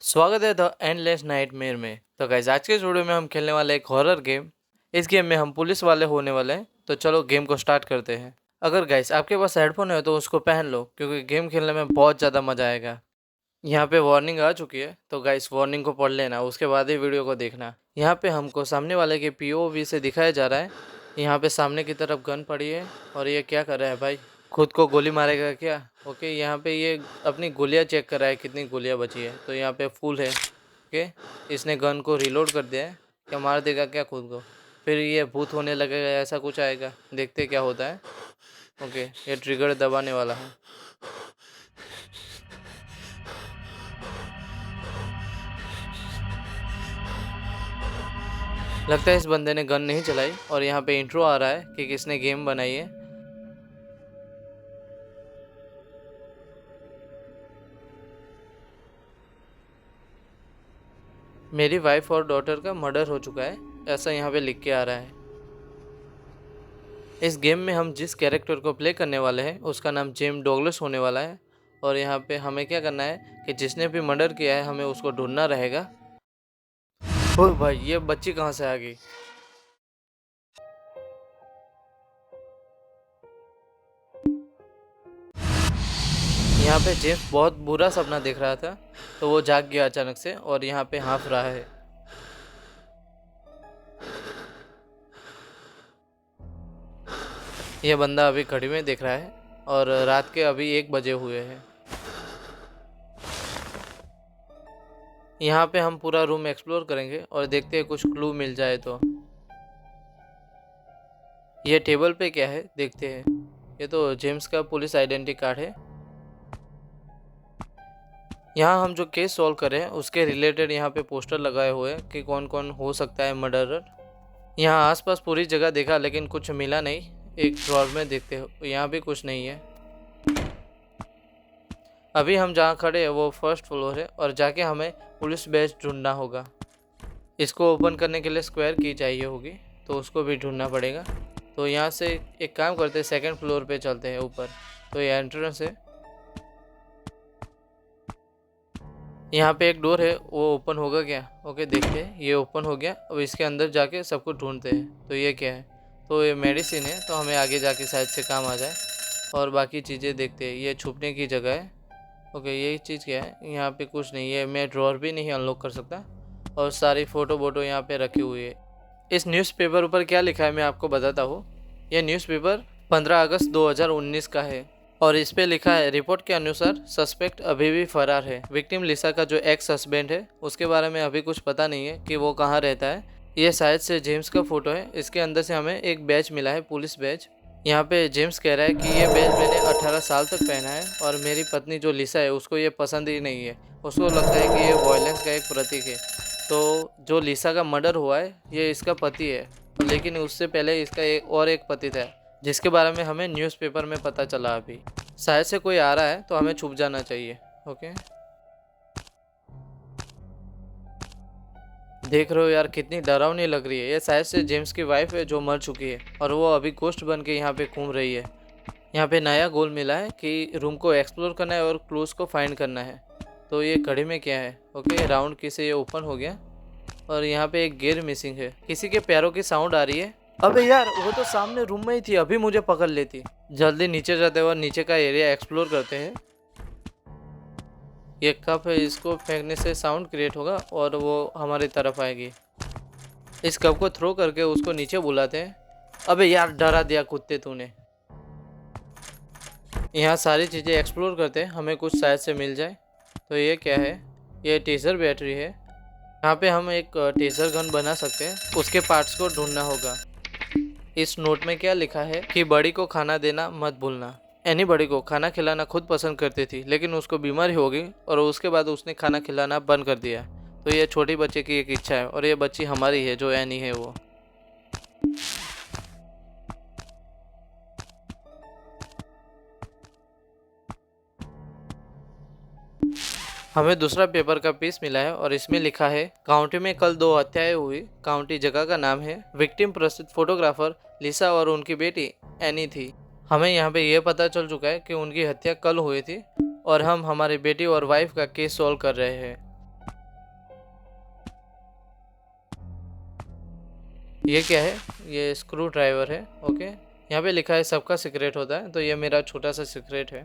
स्वागत है the endless nightmare में। तो गाइस आज के इस वीडियो में हम खेलने वाले एक हॉरर गेम। इस गेम में हम पुलिस वाले होने वाले हैं। तो चलो गेम को स्टार्ट करते हैं। अगर गाइस आपके पास हेडफोन है तो उसको पहन लो क्योंकि गेम खेलने में बहुत ज़्यादा मज़ा आएगा। यहाँ पे वार्निंग आ चुकी है तो गाइस वार्निंग को पढ़ लेना, उसके बाद ही वीडियो को देखना। यहाँ पे हमको सामने वाले के पीओवी से दिखाया जा रहा है। यहाँ पे सामने की तरफ गन पड़ी है और ये क्या कर रहा है भाई, खुद को गोली मारेगा क्या? ओके, यहाँ पे ये अपनी गोलियाँ चेक कर रहा है कितनी गोलियाँ बची है। तो यहाँ पे फुल है। ओके, इसने गन को रिलोड कर दिया है। क्या मार देगा क्या खुद को? फिर ये भूत होने लगेगा, ऐसा कुछ आएगा, देखते क्या होता है। ओके, ये ट्रिगर दबाने वाला है। लगता है इस बंदे ने गन नहीं चलाई और यहाँ पे इंट्रो आ रहा है कि किसने गेम बनाई है। मेरी वाइफ और डॉटर का मर्डर हो चुका है, ऐसा यहाँ पे लिख के आ रहा है। इस गेम में हम जिस कैरेक्टर को प्ले करने वाले हैं उसका नाम जेम डॉगलस होने वाला है। और यहाँ पे हमें क्या करना है कि जिसने भी मर्डर किया है हमें उसको ढूंढना रहेगा। ओ भाई, ये बच्ची कहाँ से आ गई? यहाँ पे जेम्स बहुत बुरा सपना देख रहा था तो वो जाग गया अचानक से और यहाँ पे हाँफ रहा है। यह बंदा अभी घड़ी में देख रहा है और रात के अभी 1 बजे हुए हैं। यहाँ पे हम पूरा रूम एक्सप्लोर करेंगे और देखते हैं कुछ क्लू मिल जाए तो। ये टेबल पे क्या है देखते हैं। ये तो जेम्स का पुलिस आइडेंटिटी कार्ड है। यहाँ हम जो केस सॉल्व कर रहे हैं उसके रिलेटेड यहाँ पे पोस्टर लगाए हुए हैं कि कौन कौन हो सकता है मर्डरर। यहाँ आसपास पूरी जगह देखा लेकिन कुछ मिला नहीं। एक ड्रॉर में देखते हो, यहाँ भी कुछ नहीं है। अभी हम जहाँ खड़े हैं वो फर्स्ट फ्लोर है और जाके हमें पुलिस बैज ढूंढना होगा। इसको ओपन करने के लिए स्क्वायर की चाहिए होगी तो उसको भी ढूंढना पड़ेगा। तो यहाँ से एक काम करते हैं, सेकंड फ्लोर पे चलते हैं ऊपर। तो ये एंट्रेंस है। यहाँ पे एक डोर है, वो ओपन होगा क्या? ओके, देखते हैं। ये ओपन हो गया। अब इसके अंदर जाके सब कुछ ढूंढते हैं। तो ये क्या है? तो ये मेडिसिन है, तो हमें आगे जाके शायद से काम आ जाए। और बाकी चीज़ें देखते हैं। ये छुपने की जगह है। ओके, यही चीज़ क्या है? यहाँ पे कुछ नहीं है। मैं ड्रॉर भी नहीं अनलॉक कर सकता। और सारी फ़ोटो वोटो यहाँ पे रखी हुई है। इस न्यूज़पेपर ऊपर क्या लिखा है मैं आपको बताता हूँ। यह न्यूज़पेपर 15 अगस्त 2019 का है और इस पे लिखा है, रिपोर्ट के अनुसार सस्पेक्ट अभी भी फरार है। विक्टिम लिसा का जो एक्स हस्बैंड है उसके बारे में अभी कुछ पता नहीं है कि वो कहाँ रहता है। ये शायद से जेम्स का फोटो है। इसके अंदर से हमें एक बैज मिला है, पुलिस बैज। यहाँ पे जेम्स कह रहा है कि ये बैज मैंने 18 साल तक पहना है और मेरी पत्नी जो लिसा है उसको ये पसंद ही नहीं है। उसको लगता है कि ये वायलेंस का एक प्रतीक है। तो जो लिसा का मर्डर हुआ है ये इसका पति है, लेकिन उससे पहले इसका एक पति था जिसके बारे में हमें न्यूज़पेपर में पता चला अभी। शायद से कोई आ रहा है तो हमें छुप जाना चाहिए। ओके, देख रहे हो यार कितनी डरावनी लग रही है। ये शायद से जेम्स की वाइफ है जो मर चुकी है और वो अभी गोस्ट बन के यहाँ पे घूम रही है। यहाँ पे नया गोल मिला है कि रूम को एक्सप्लोर करना है और क्लूज को फाइंड करना है। तो ये घड़ी में क्या है? ओके, राउंड की से ये ओपन हो गया और यहाँ पे एक गियर मिसिंग है। किसी के पैरों की साउंड आ रही है। अबे यार, वो तो सामने रूम में ही थी, अभी मुझे पकड़ लेती। जल्दी नीचे जाते हैं और नीचे का एरिया एक्सप्लोर करते हैं। ये कप है, इसको फेंकने से साउंड क्रिएट होगा और वो हमारी तरफ आएगी। इस कप को थ्रो करके उसको नीचे बुलाते हैं। अबे यार, डरा दिया कुत्ते तूने। यहाँ सारी चीज़ें एक्सप्लोर करते हैं, हमें कुछ शायद से मिल जाए। तो ये क्या है? ये टेजर बैटरी है। यहाँ पे हम एक टेजर गन बना सकते हैं, उसके पार्ट्स को ढूंढना होगा। इस नोट में क्या लिखा है कि बड़ी को खाना देना मत भूलना। एनी बड़ी को खाना खिलाना खुद पसंद करती थी लेकिन उसको बीमारी हो गई और उसके बाद उसने खाना खिलाना बंद कर दिया। तो ये छोटी बच्चे की एक इच्छा है और ये बच्ची हमारी है जो एनी है वो। हमें दूसरा पेपर का पीस मिला है और इसमें लिखा है, काउंटी में कल 2 हत्याएं हुई। काउंटी जगह का नाम है। विक्टिम प्रसिद्ध फोटोग्राफर लिसा और उनकी बेटी एनी थी। हमें यहाँ पे ये पता चल चुका है कि उनकी हत्या कल हुई थी और हम हमारी बेटी और वाइफ का केस सॉल्व कर रहे हैं। ये क्या है? ये स्क्रू ड्राइवर है। ओके, यहाँ पे लिखा है सबका सीक्रेट होता है, तो ये मेरा छोटा सा सीक्रेट है।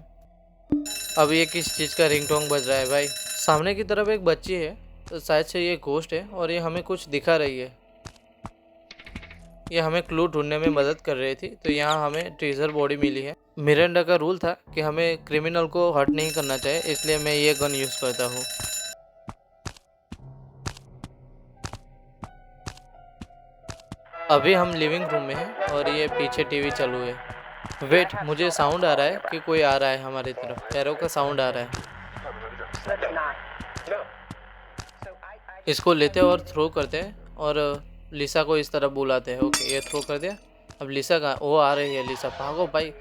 अब ये किस चीज़ का रिंगटोन बज रहा है भाई? सामने की तरफ एक बच्ची है, तो शायद से ये घोस्ट है और ये हमें कुछ दिखा रही है। ये हमें क्लू ढूंढने में मदद कर रही थी, तो यहाँ हमें ट्रेजर बॉडी मिली है। मिरांडा का रूल था कि हमें क्रिमिनल को हर्ट नहीं करना चाहिए, इसलिए मैं ये गन यूज़ करता हूँ। अभी हम लिविंग रूम में हैं और ये पीछे टीवी चालू है। वेट, मुझे साउंड आ रहा है कि कोई आ रहा है हमारी तरफ। पैरों का साउंड आ रहा है। इसको लेते हैं और थ्रो करते हैं और लिसा को इस तरफ बुलाते हैं। ओके, ये थ्रो कर दिया। अब लिसा का वो आ रही है। लिसा भागो भाई।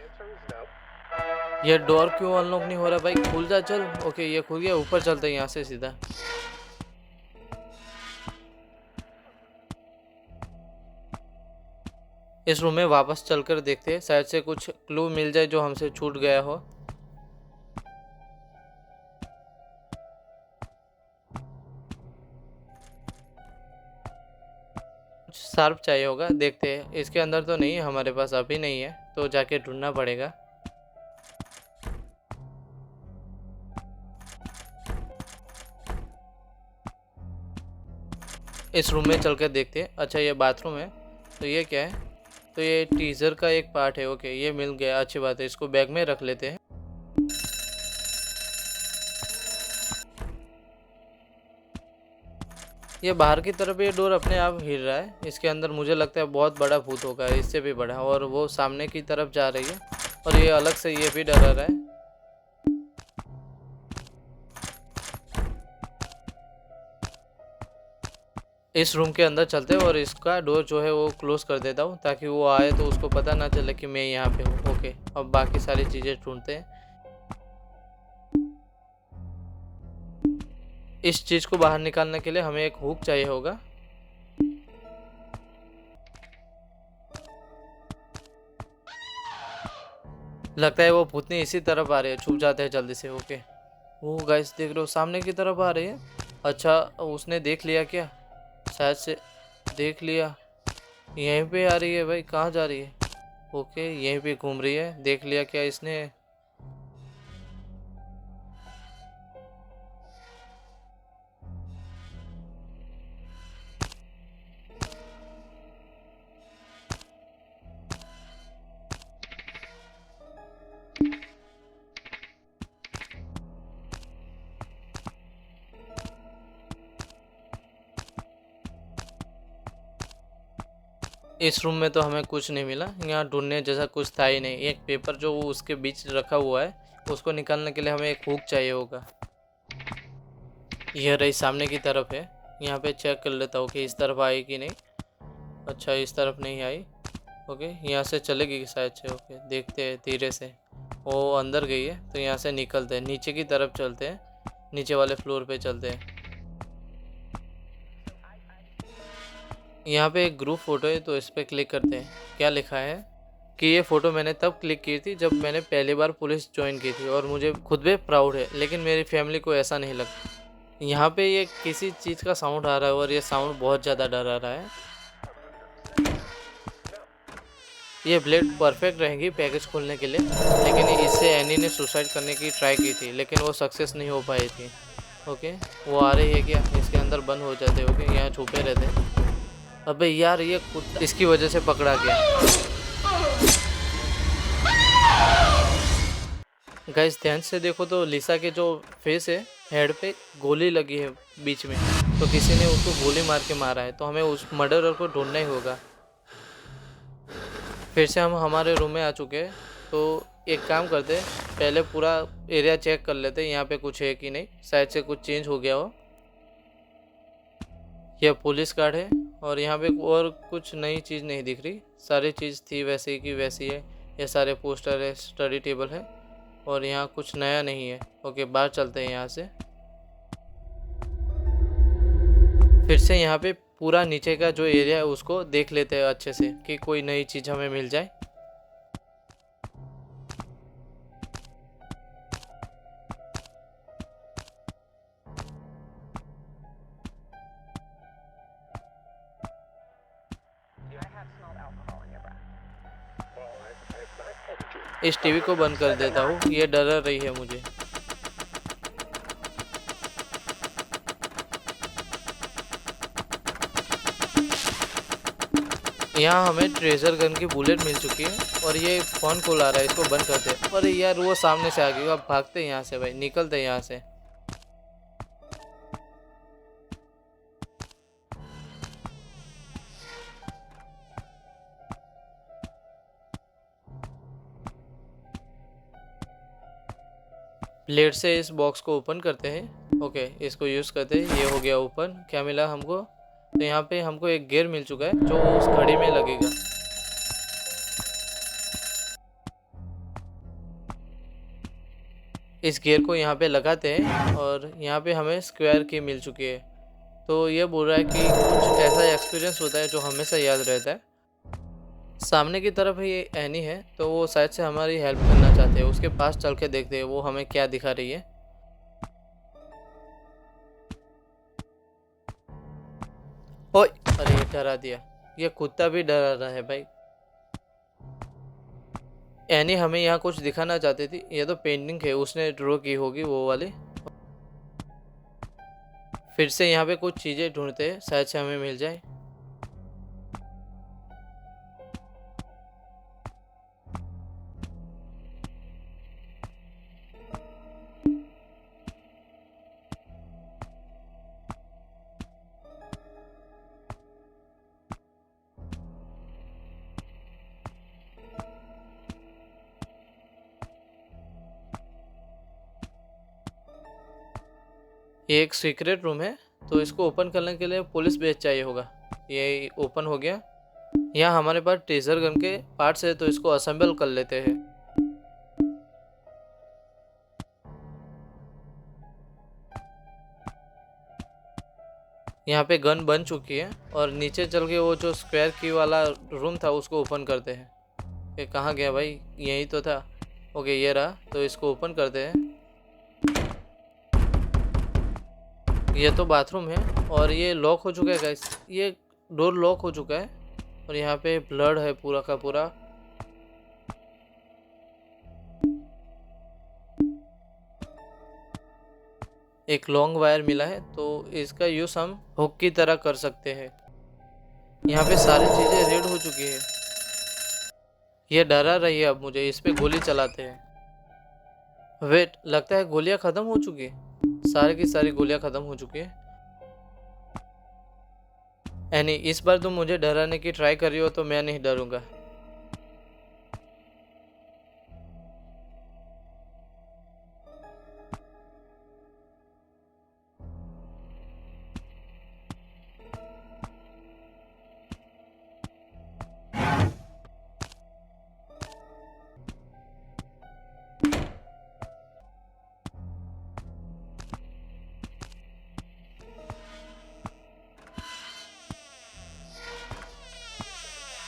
ये डोर क्यों अनलॉक नहीं हो रहा भाई? खुल जा चल। ओके, ये खुल गया। ऊपर चलते हैं यहाँ से सीधा। इस रूम में वापस चलकर देखते हैं, शायद से कुछ क्लू मिल जाए जो हमसे छूट गया हो। कुछ शार्प चाहिए होगा, देखते हैं। इसके अंदर तो नहीं है, हमारे पास अभी नहीं है, तो जाके ढूंढना पड़ेगा। इस रूम में चल कर देखते हैं। अच्छा, ये बाथरूम है, तो ये क्या है? तो ये टीजर का एक पार्ट है। ओके, ये मिल गया, अच्छी बात है। इसको बैग में रख लेते हैं। ये बाहर की तरफ ये डोर अपने आप हिल रहा है। इसके अंदर मुझे लगता है बहुत बड़ा भूत होगा, इससे भी बड़ा, और वो सामने की तरफ जा रही है और ये अलग से ये भी डरा रहा है। इस रूम के अंदर चलते हैं और इसका डोर जो है वो क्लोज कर देता हूँ, ताकि वो आए तो उसको पता ना चले कि मैं यहाँ पे हूँ। ओके, अब बाकी सारी चीज़ें ढूंढते हैं। इस चीज़ को बाहर निकालने के लिए हमें एक हुक चाहिए होगा। लगता है वो भूतनी इसी तरफ आ रही है। छुप जाते हैं जल्दी से। ओके, वो गाइस देख रहे हो, सामने की तरफ आ रही है। अच्छा, उसने देख लिया क्या? शायद से देख लिया। यहीं पे आ रही है भाई, कहाँ जा रही है? ओके, यहीं पे घूम रही है। देख लिया क्या इसने? इस रूम में तो हमें कुछ नहीं मिला। यहाँ ढूंढने जैसा कुछ था ही नहीं। एक पेपर जो वो उसके बीच रखा हुआ है, उसको निकालने के लिए हमें एक हुक चाहिए होगा। यह रही सामने की तरफ है। यहाँ पे चेक कर लेता हूँ कि इस तरफ आई कि नहीं। अच्छा, इस तरफ नहीं आई। ओके, यहाँ से चलेगी शायद से। ओके, देखते हैं धीरे से। वो अंदर गई है, तो यहाँ से निकलते हैं, नीचे की तरफ चलते हैं, नीचे वाले फ्लोर पे चलते हैं। यहाँ पे एक ग्रुप फोटो है, तो इस पर क्लिक करते हैं। क्या लिखा है कि ये फ़ोटो मैंने तब क्लिक की थी जब मैंने पहली बार पुलिस ज्वाइन की थी, और मुझे खुद पे प्राउड है, लेकिन मेरी फैमिली को ऐसा नहीं लगता। यहाँ पे ये किसी चीज़ का साउंड आ रहा है और ये साउंड बहुत ज़्यादा डरा रहा है। ये ब्लेड परफेक्ट रहेंगी पैकेज खोलने के लिए, लेकिन इससे एनी ने सुसाइड करने की ट्राई की थी, लेकिन वो सक्सेस नहीं हो पाई थी। ओके, वो आ रही है क्या? इसके अंदर बंद हो जाते। ओके, यहाँ छुपे रहते। अबे यार, ये कुत्ता इसकी वजह से पकड़ा गया। गाइस, ध्यान से देखो तो लिसा के जो फेस है, हेड पे गोली लगी है बीच में, तो किसी ने उसको गोली मार के मारा है, तो हमें उस मर्डरर को ढूंढना ही होगा। फिर से हम हमारे रूम में आ चुके हैं, तो एक काम करते हैं, पहले पूरा एरिया चेक कर लेते हैं यहाँ पे कुछ है कि नहीं। शायद से कुछ चेंज हो गया हो। यह पुलिस कार्ड है और यहाँ पे और कुछ नई चीज़ नहीं दिख रही। सारी चीज़ थी वैसे ही की वैसी है। ये सारे पोस्टर है, स्टडी टेबल है, और यहाँ कुछ नया नहीं है। ओके, बाहर चलते हैं यहाँ से। फिर से यहाँ पे पूरा नीचे का जो एरिया है उसको देख लेते हैं अच्छे से, कि कोई नई चीज़ हमें मिल जाए। इस टीवी को बंद कर देता हूँ, ये डरा रही है मुझे। यहाँ हमें ट्रेजर गन की बुलेट मिल चुकी है और ये फोन कॉल आ रहा है, इसको बंद करते हैं। अरे यार वो सामने से आ गई, अब भागते हैं यहाँ से भाई, निकलते हैं यहाँ से। प्लेट से इस बॉक्स को ओपन करते हैं। ओके, इसको यूज़ करते हैं। ये हो गया ओपन। क्या मिला हमको? तो यहाँ पे हमको एक गियर मिल चुका है जो उस घड़ी में लगेगा। इस गियर को यहाँ पे लगाते हैं और यहाँ पे हमें स्क्वायर की मिल चुकी है। तो ये बोल रहा है कि कुछ ऐसा एक्सपीरियंस होता है जो हमेशा याद रहता है। सामने की तरफ ये एनी है, तो वो शायद से हमारी हेल्प करना चाहते हैं। उसके पास चल के देखते हैं वो हमें क्या दिखा रही है। ओए, अरे डरा दिया। ये कुत्ता भी डरा रहा है भाई। एनी हमें यहाँ कुछ दिखाना चाहती थी। ये तो पेंटिंग है, उसने ड्रॉ की होगी वो वाली। फिर से यहाँ पे कुछ चीज़ें ढूंढते हैं, शायद से हमें मिल जाए। ये एक सीक्रेट रूम है, तो इसको ओपन करने के लिए पुलिस बेस चाहिए होगा। ये ओपन हो गया। यहाँ हमारे पास ट्रेजर गन के पार्ट्स है, तो इसको असेंबल कर लेते हैं। यहाँ पे गन बन चुकी है और नीचे चल के वो जो स्क्वायर की वाला रूम था उसको ओपन करते हैं। ये कहाँ गया भाई? यही तो था। ओके, ये रहा। तो इसको ओपन करते हैं। ये तो बाथरूम है और ये लॉक हो चुका है गाइस। ये डोर लॉक हो चुका है और यहाँ पे ब्लड है पूरा का पूरा। एक लॉन्ग वायर मिला है, तो इसका यूज़ हम हुक की तरह कर सकते हैं। यहाँ पे सारी चीज़ें रेड हो चुकी है। ये डरा रही है अब मुझे। इस पे गोली चलाते हैं। वेट, लगता है गोलियाँ ख़त्म हो चुकी है। सारी की सारी गोलियाँ ख़त्म हो चुकी है। एनी, इस बार तुम मुझे डराने की ट्राई कर रही हो तो मैं नहीं डरूंगा।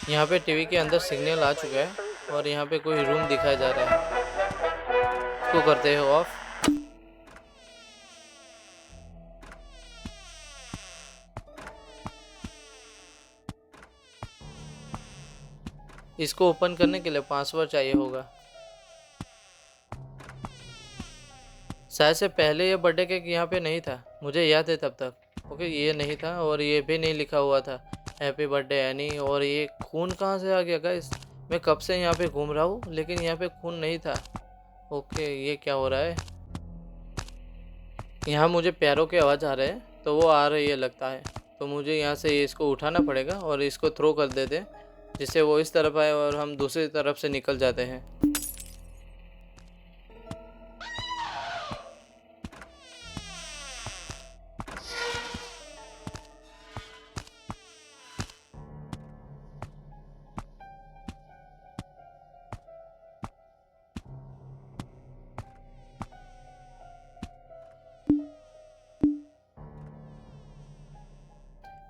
यहाँ पे टीवी के अंदर सिग्नल आ चुका है और यहाँ पे कोई रूम दिखाया जा रहा है। इसको करते हैं ऑफ। इसको ओपन करने के लिए पासवर्ड चाहिए होगा। शायद से पहले ये बर्थडे केक यहाँ पे नहीं था, मुझे याद है तब तक। ओके, ये नहीं था और ये भी नहीं लिखा हुआ था हैप्पी बर्थडे एनी। और ये खून कहाँ से आ गया गाइस? मैं कब से यहाँ पे घूम रहा हूँ लेकिन यहाँ पे खून नहीं था। ओके, ये क्या हो रहा है? यहाँ मुझे पैरों की आवाज़ आ रहे हैं, तो वो आ रही है लगता है। तो मुझे यहाँ से इसको उठाना पड़ेगा और इसको थ्रो कर देते हैं, जिससे वो इस तरफ आए और हम दूसरी तरफ से निकल जाते हैं।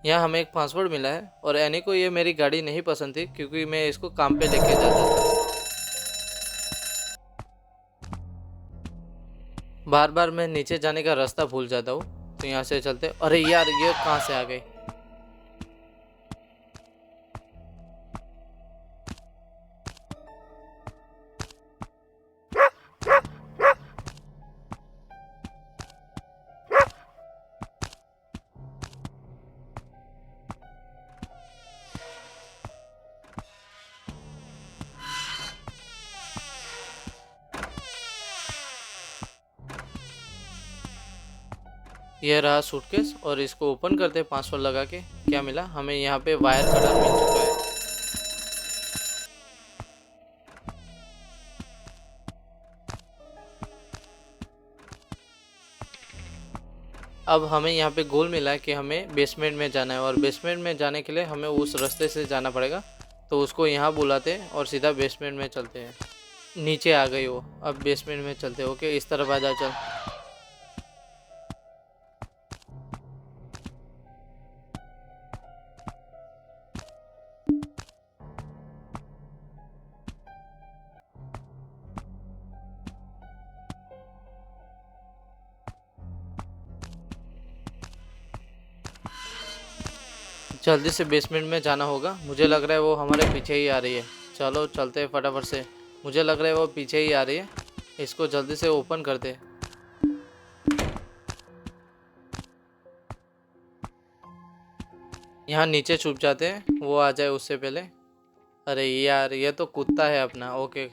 यहाँ हमें एक पासवर्ड मिला है और एनी को ये मेरी गाड़ी नहीं पसंद थी क्योंकि मैं इसको काम पे लेके जाता था। बार बार मैं नीचे जाने का रास्ता भूल जाता हूँ, तो यहाँ से चलते। अरे यार, ये कहाँ से आ गई? यह रहा सूटकेस और इसको ओपन करते हैं पासवर्ड लगा के। क्या मिला हमें? यहाँ पे वायर कटर मिल चुका है। अब हमें यहाँ पे गोल मिला है कि हमें बेसमेंट में जाना है और बेसमेंट में जाने के लिए हमें उस रास्ते से जाना पड़ेगा। तो उसको यहाँ बुलाते हैं और सीधा बेसमेंट में चलते हैं। नीचे आ गई वो, अब बेसमेंट में चलते हैं। ओके, इस तरफ आ जा, चल। जल्दी से बेसमेंट में जाना होगा। मुझे लग रहा है वो हमारे पीछे ही आ रही है। चलो चलते हैं फटाफट से। मुझे लग रहा है वो पीछे ही आ रही है। इसको जल्दी से ओपन करते हैं। यहाँ नीचे छुप जाते हैं, वो आ जाए उससे पहले। अरे यार, ये तो कुत्ता है अपना। ओके,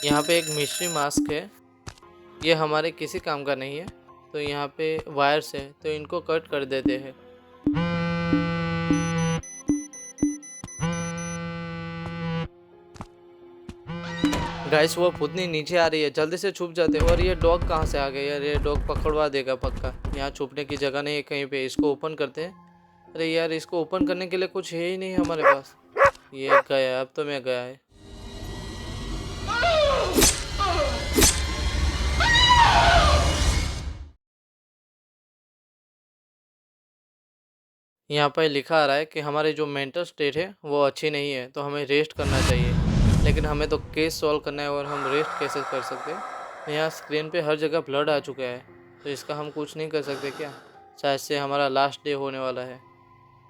यहाँ पे एक मिस्ट्री मास्क है। ये हमारे किसी काम का नहीं है। तो यहाँ पे वायर्स है, तो इनको कट कर देते हैं। गाइस, वो भूतनी नीचे आ रही है, जल्दी से छुप जाते हैं। और ये डॉग कहाँ से आ गया यार? ये डॉग पकड़वा देगा पक्का। यहाँ छुपने की जगह नहीं है कहीं पे। इसको ओपन करते हैं। अरे यार, इसको ओपन करने के लिए कुछ है ही नहीं हमारे पास। ये गया, अब तो मैं गया है। यहाँ पर लिखा आ रहा है कि हमारे जो मेंटल स्टेट है वो अच्छी नहीं है, तो हमें रेस्ट करना चाहिए। लेकिन हमें तो केस सॉल्व करना है और हम रेस्ट कैसे कर सकते हैं? यहाँ स्क्रीन पे हर जगह ब्लड आ चुका है, तो इसका हम कुछ नहीं कर सकते क्या? शायद से हमारा लास्ट डे होने वाला है।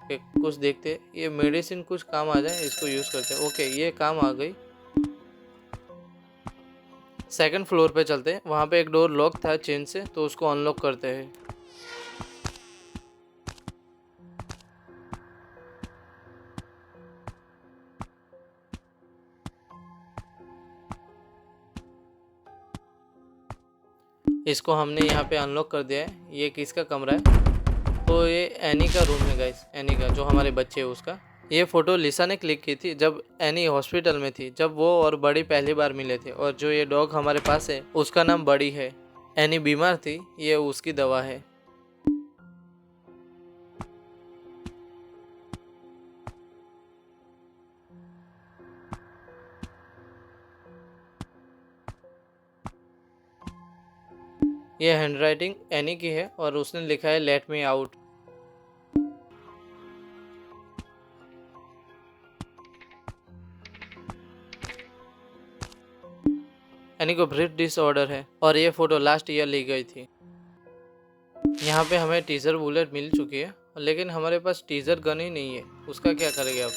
कि कुछ देखते, ये मेडिसिन कुछ काम आ जाए, इसको यूज़ करते हैं। ओके, ये काम आ गई। सेकंड फ्लोर पे चलते हैं। वहाँ पे एक डोर लॉक था चेन से, तो उसको अनलॉक करते हैं। इसको हमने यहाँ पे अनलॉक कर दिया है। ये किसका कमरा है? तो ये एनी का रूम है गाइस। एनी का, जो हमारे बच्चे है उसका। ये फ़ोटो लिसा ने क्लिक की थी जब एनी हॉस्पिटल में थी, जब वो और बड़ी पहली बार मिले थे। और जो ये डॉग हमारे पास है उसका नाम बड़ी है। एनी बीमार थी, ये उसकी दवा है। ये हैंडराइटिंग एनी की है और उसने लिखा है लेट मी आउट। एनी को ब्रीथ डिसऑर्डर है और ये फ़ोटो लास्ट ईयर ली गई थी। यहाँ पे हमें टीजर बुलेट मिल चुकी है, लेकिन हमारे पास टीजर गन ही नहीं है। उसका क्या करेंगे अब?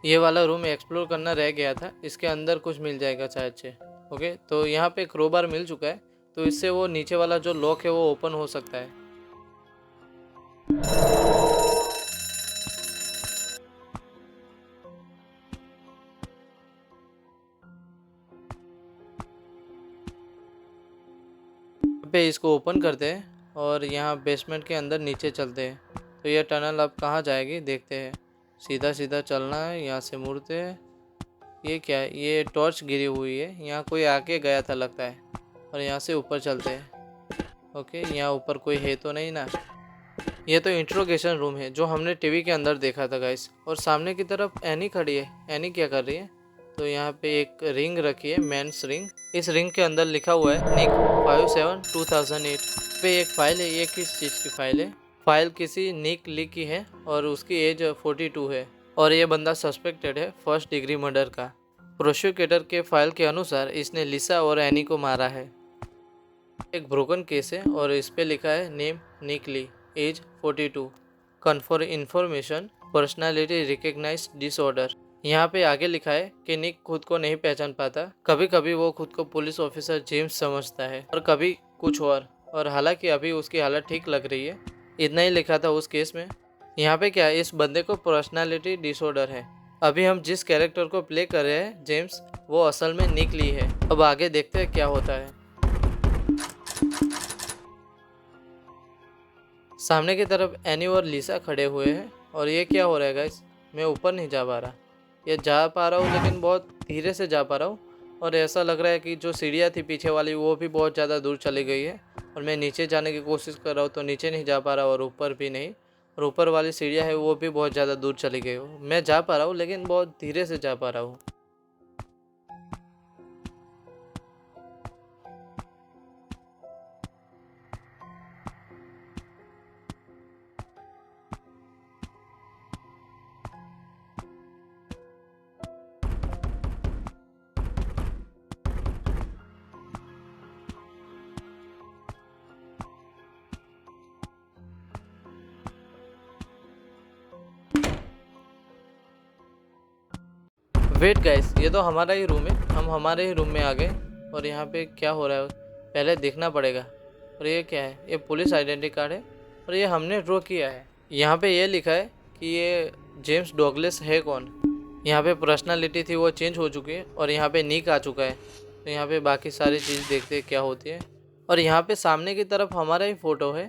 ये वाला रूम एक्सप्लोर करना रह गया था, इसके अंदर कुछ मिल जाएगा शायद से। ओके, तो यहाँ पे क्रोबार मिल चुका है, तो इससे वो नीचे वाला जो लॉक है वो ओपन हो सकता है। पे इसको ओपन करते हैं और यहाँ बेसमेंट के अंदर नीचे चलते हैं। तो ये टनल अब कहाँ जाएगी देखते हैं। सीधा सीधा चलना है, यहाँ से मुड़ते हैं। ये क्या है? ये टॉर्च गिरी हुई है, यहाँ कोई आके गया था लगता है। और यहाँ से ऊपर चलते हैं। ओके, यहाँ ऊपर कोई है तो नहीं ना? ये तो इंट्रोगेशन रूम है जो हमने टीवी के अंदर देखा था गाइस। और सामने की तरफ एनी खड़ी है। एनी क्या कर रही है? तो यहाँ पे एक रिंग रखी है, मेंस रिंग। इस रिंग के अंदर लिखा हुआ है निक 57-2008। पे एक फाइल है। ये किस चीज़ की फाइल है? फाइल किसी निक ली की है और उसकी एज 42 है। और ये बंदा सस्पेक्टेड है फर्स्ट डिग्री मर्डर का। प्रोसिक्यूटर के फाइल के अनुसार इसने लिसा और एनी को मारा है। एक ब्रोकन केस है और इस पे लिखा है नेम निक ली, एज 42, कन्फर इन्फॉर्मेशन, पर्सनालिटी रिकग्नाइज डिसऑर्डर। यहाँ पे आगे लिखा है कि निक खुद को नहीं पहचान पाता, कभी कभी वो खुद को पुलिस ऑफिसर जेम्स समझता है और कभी कुछ और हालांकि अभी उसकी हालत ठीक लग रही है। इतना ही लिखा था उस केस में। यहाँ पे क्या है, इस बंदे को पर्सनालिटी डिसऑर्डर है। अभी हम जिस कैरेक्टर को प्ले कर रहे हैं जेम्स, वो असल में निक ली है। अब आगे देखते हैं क्या होता है। सामने की तरफ एनी और लिसा खड़े हुए हैं और ये क्या हो रहा है गाइस, मैं ऊपर नहीं जा पा रहा। ये जा पा रहा हूँ लेकिन बहुत धीरे से जा पा रहा हूँ और ऐसा लग रहा है कि जो सीढ़ियाँ थी पीछे वाली वो भी बहुत ज़्यादा दूर चली गई है और मैं नीचे जाने की कोशिश कर रहा हूँ तो नीचे नहीं जा पा रहा और ऊपर भी नहीं, और ऊपर वाली सीढ़ियाँ है वो भी बहुत ज़्यादा दूर चली गई हो। मैं जा पा रहा हूँ लेकिन बहुत धीरे से जा पा रहा हूँ। वेट गाइस, ये तो हमारा ही रूम है, हम हमारे ही रूम में आ गए और यहाँ पे क्या हो रहा है पहले देखना पड़ेगा। और ये क्या है, ये पुलिस आइडेंटिटी कार्ड है और ये हमने ड्रॉ किया है। यहाँ पे ये लिखा है कि ये जेम्स डॉगलस है कौन। यहाँ पे पर्सनालिटी थी वो चेंज हो चुकी है और यहाँ पे निक आ चुका है। तो यहाँ पे बाकी सारी चीज़ देखते हैं क्या होती है। और यहाँ पे सामने की तरफ हमारा ही फ़ोटो है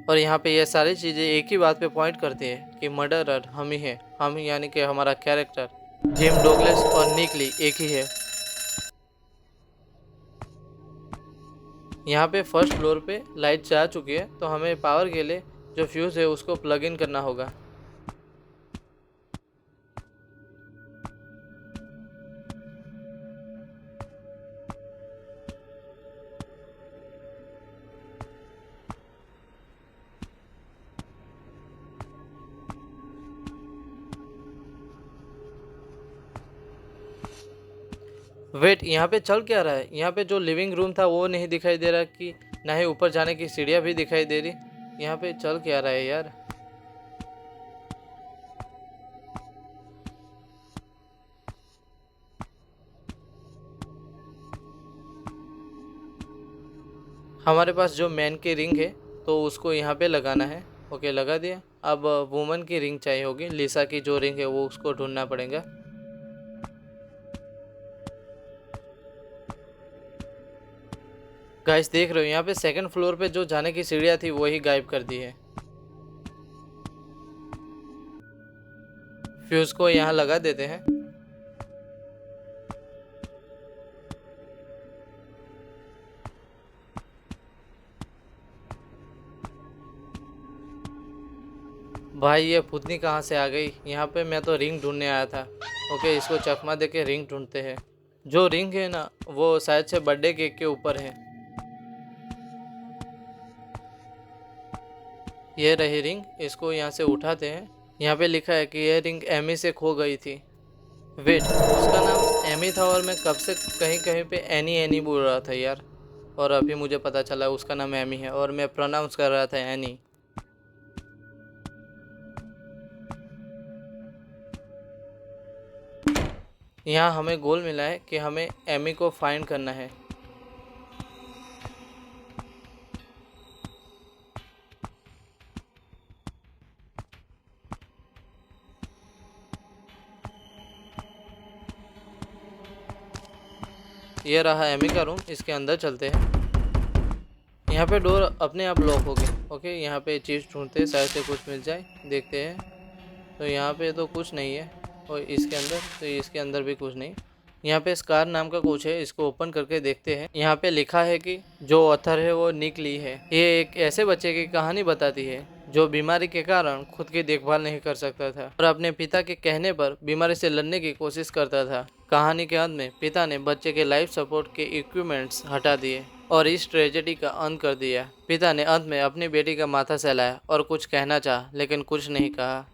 और यहाँ पे ये सारी चीज़ें एक ही बात पे पॉइंट करती हैं कि मर्डरर हम ही हैं, हम ही यानी कि हमारा कैरेक्टर जेम्स डॉगलस और निक ली एक ही है। यहाँ पे फर्स्ट फ्लोर पे लाइट जा चुकी है तो हमें पावर के लिए जो फ्यूज़ है उसको प्लग इन करना होगा। वेट, यहाँ पे चल क्या रहा है? यहाँ पे जो लिविंग रूम था वो नहीं दिखाई दे रहा कि ना ही ऊपर जाने की सीढ़ियाँ भी दिखाई दे रही। यहाँ पे चल क्या रहा है यार? हमारे पास जो मैन की रिंग है तो उसको यहाँ पे लगाना है। ओके, लगा दिया। अब वुमन की रिंग चाहिए होगी, लिसा की जो रिंग है वो उसको ढूंढना पड़ेगा। गाइस देख रहे हो यहाँ पे सेकंड फ्लोर पे जो जाने की सीढ़ियाँ थी वही गायब कर दी है। फ्यूज को यहाँ लगा देते हैं। भाई ये भूतनी कहाँ से आ गई? यहाँ पे मैं तो रिंग ढूंढने आया था। ओके, इसको चकमा दे के रिंग ढूंढते हैं। जो रिंग है ना वो शायद से बर्थडे केक के ऊपर है। ये रही रिंग, इसको यहाँ से उठाते हैं। यहाँ पे लिखा है कि यह रिंग एमी से खो गई थी। वेट, उसका नाम एमी था और मैं कब से कहीं कहीं पे एनी एनी बोल रहा था यार, और अभी मुझे पता चला उसका नाम एमी है और मैं प्रोनाउंस कर रहा था एनी। यहाँ हमें गोल मिला है कि हमें एमी को फाइंड करना है। ये रहा एमी का रूम, इसके अंदर चलते हैं। यहाँ पे डोर अपने आप लॉक हो गई। ओके, यहाँ पे चीज़ ढूंढते हैं, शायद से कुछ मिल जाए, देखते हैं। तो यहाँ पे तो कुछ नहीं है और इसके अंदर, तो इसके अंदर भी कुछ नहीं। यहाँ पे स्कार नाम का कुछ है, इसको ओपन करके देखते हैं। यहाँ पे लिखा है कि जो ऑथर है वो निक ली है। ये एक ऐसे बच्चे की कहानी बताती है जो बीमारी के कारण खुद की देखभाल नहीं कर सकता था और अपने पिता के कहने पर बीमारी से लड़ने की कोशिश करता था। कहानी के अंत में पिता ने बच्चे के लाइफ सपोर्ट के इक्विपमेंट्स हटा दिए और इस ट्रेजेडी का अंत कर दिया। पिता ने अंत में अपनी बेटी का माथा सहलाया और कुछ कहना चाहा लेकिन कुछ नहीं कहा।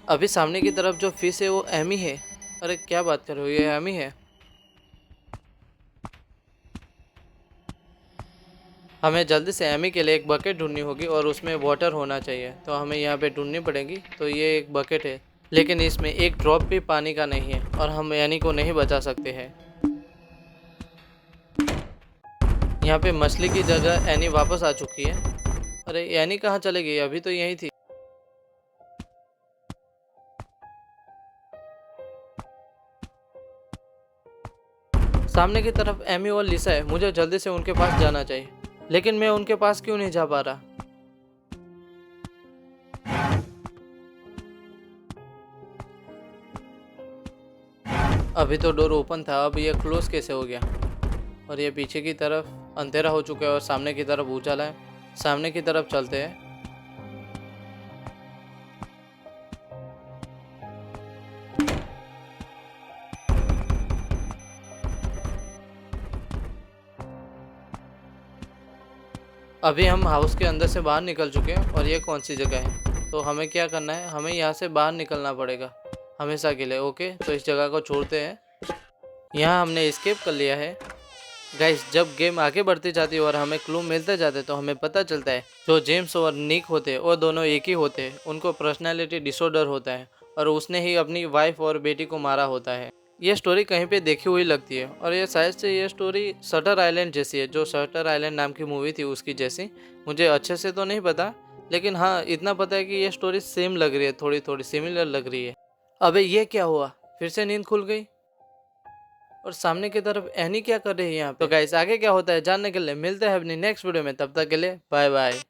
अभी सामने की तरफ जो फिश है वो एमी है। अरे क्या बात कर रहे हो, ये एमी है। हमें जल्दी से एमी के लिए एक बकेट ढूंढनी होगी और उसमें वाटर होना चाहिए, तो हमें यहाँ पे ढूंढनी पड़ेगी। तो ये एक बकेट है, लेकिन इसमें एक ड्रॉप भी पानी का नहीं है और हम एनी को नहीं बचा सकते हैं। यहाँ पे मछली की जगह एनी वापस आ चुकी है। अरे एनी कहाँ चले गई, अभी तो यही थी। सामने की तरफ एमी और लिसा है, मुझे जल्दी से उनके पास जाना चाहिए, लेकिन मैं उनके पास क्यों नहीं जा पा रहा। अभी तो डोर ओपन था, अब ये क्लोज कैसे हो गया। और ये पीछे की तरफ अंधेरा हो चुका है और सामने की तरफ उजाला है। सामने की तरफ चलते हैं। अभी हम हाउस के अंदर से बाहर निकल चुके हैं और ये कौन सी जगह है। तो हमें क्या करना है, हमें यहाँ से बाहर निकलना पड़ेगा हमेशा के लिए। ओके, तो इस जगह को छोड़ते हैं। यहाँ हमने एस्केप कर लिया है। गाइस, जब गेम आगे बढ़ती जाती है और हमें क्लू मिलते जाते तो हमें पता चलता है जो जेम्स और निक होते हैं वो दोनों एक ही होते हैं। उनको पर्सनैलिटी डिसऑर्डर होता है और उसने ही अपनी वाइफ और बेटी को मारा होता है। ये स्टोरी कहीं पे देखी हुई लगती है और ये शायद से ये स्टोरी शटर आइलैंड जैसी है, जो शटर आइलैंड नाम की मूवी थी उसकी जैसी। मुझे अच्छे से तो नहीं पता, लेकिन हाँ इतना पता है कि ये स्टोरी सेम लग रही है, थोड़ी थोड़ी सिमिलर लग रही है। अबे ये क्या हुआ, फिर से नींद खुल गई। और सामने की तरफ एनी क्या कर रही है यहाँ पे। तो गाइस, आगे क्या होता है जानने के लिए मिलते हैं अपनी नेक्स्ट वीडियो में। तब तक के लिए बाय बाय।